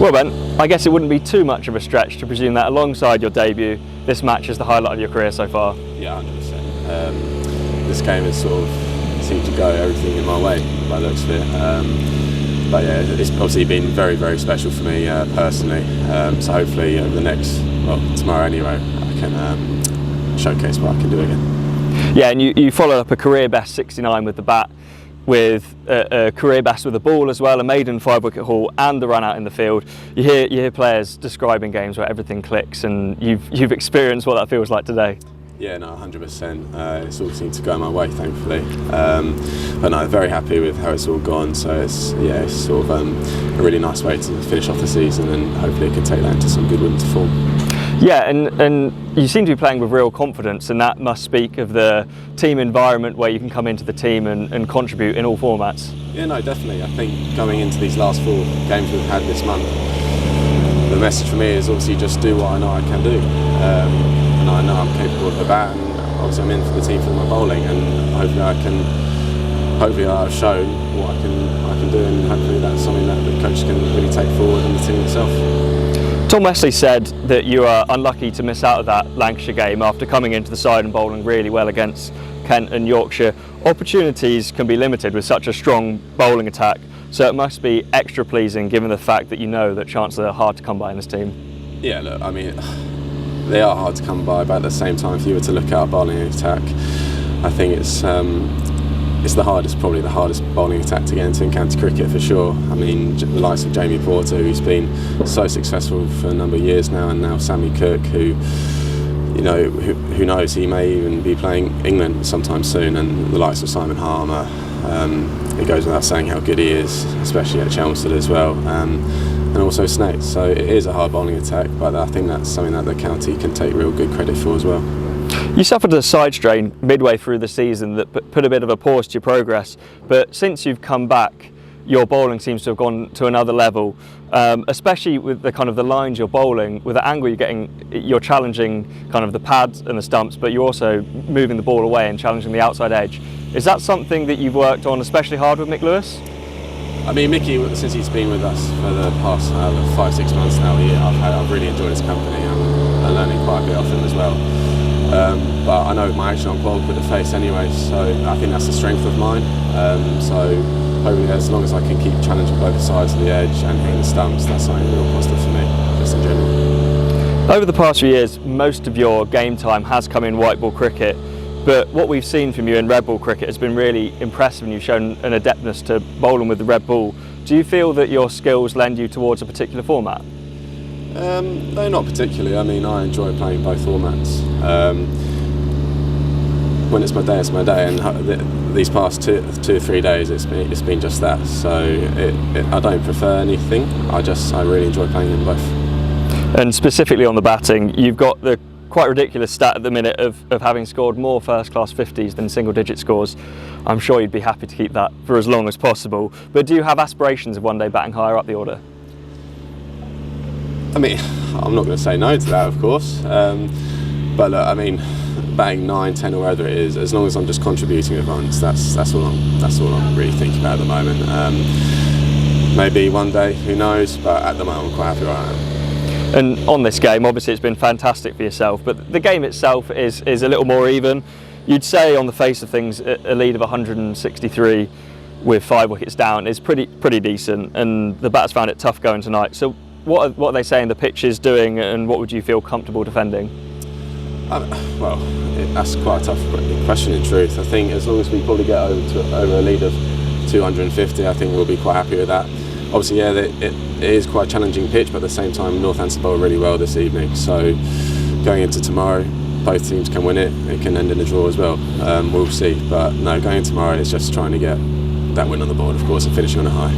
Well Ben, I guess it wouldn't be too much of a stretch to presume that alongside your debut, this match is the highlight of your career so far. Yeah, 100%. This game has sort of seemed to go everything in my way by the looks of it. But yeah, it's obviously been very, very special for me personally. So hopefully over the next, well, tomorrow anyway, I can showcase what I can do again. Yeah, and you followed up a career best 69 with the bat, with a career best with the ball as well, a maiden 5-wicket haul and the run out in the field. You hear players describing games where everything clicks, and you've experienced what that feels like today. Yeah, no, 100%. It's all seemed to go my way, thankfully. But no, very happy with how it's all gone. So it's sort of a really nice way to finish off the season, and hopefully it can take that into some good winter form. Yeah, and you seem to be playing with real confidence, and that must speak of the team environment where you can come into the team and contribute in all formats. Yeah, no, definitely. I think going into these last 4 games we've had this month, the message for me is obviously just do what I know I can do. And I know I'm capable of the bat, and obviously I'm in for the team for my bowling, and hopefully I've shown what I can do, and hopefully that's something that the coach can really take forward and the team itself. Tom Wesley said that you are unlucky to miss out of that Lancashire game after coming into the side and bowling really well against Kent and Yorkshire. Opportunities can be limited with such a strong bowling attack, so it must be extra pleasing given the fact that you know that chances are hard to come by in this team. Yeah, look, I mean, they are hard to come by, but at the same time, if you were to look at our bowling attack, I think it's probably the hardest bowling attack to get into in county cricket for sure. I mean, the likes of Jamie Porter, who's been so successful for a number of years now, and now Sammy Cook, who knows, he may even be playing England sometime soon, and the likes of Simon Harmer. It goes without saying how good he is, especially at Chelmsford as well, and also Snape. So it is a hard bowling attack, but I think that's something that the county can take real good credit for as well. You suffered a side strain midway through the season that put a bit of a pause to your progress, but since you've come back, your bowling seems to have gone to another level, especially with the kind of the lines you're bowling, with the angle you're getting. You're challenging kind of the pads and the stumps, but you're also moving the ball away and challenging the outside edge. Is that something that you've worked on especially hard with Mick Lewis? I mean, Mickey, since he's been with us for the past 5-6 months now, I've really enjoyed his company. I'm learning quite a bit off him as well. But I know my action on ball with the face anyway, so I think that's the strength of mine. So hopefully, as long as I can keep challenging both sides of the edge and hitting the stumps, that's something real positive for me, just in general. Over the past few years, most of your game time has come in white ball cricket, but what we've seen from you in red ball cricket has been really impressive, and you've shown an adeptness to bowling with the red ball. Do you feel that your skills lend you towards a particular format? No, not particularly. I mean, I enjoy playing both formats. When it's my day, it's my day, and these past 2 or 3 days, it's been just that. So I don't prefer anything. I really enjoy playing them both. And specifically on the batting, you've got the quite ridiculous stat at the minute of having scored more first-class 50s than single-digit scores. I'm sure you'd be happy to keep that for as long as possible. But do you have aspirations of one day batting higher up the order? I mean, I'm not going to say no to that, of course. But look, I mean, batting 9, 10 or whatever it is, as long as I'm just contributing with runs, that's all I'm really thinking about at the moment. Maybe one day, who knows? But at the moment, I'm quite happy where I am. And on this game, obviously it's been fantastic for yourself, but the game itself is a little more even. You'd say on the face of things, a lead of 163 with 5 wickets down is pretty decent, and the batters found it tough going tonight. So what are they saying the pitch is doing, and what would you feel comfortable defending? Well, that's quite a tough question in truth. I think as long as we probably get over a lead of 250, I think we'll be quite happy with that. Obviously, yeah, it is quite a challenging pitch, but at the same time, Northants bowl really well this evening. So going into tomorrow, both teams can win it. It can end in a draw as well. We'll see. But no, going tomorrow is just trying to get that win on the board, of course, and finishing on a high.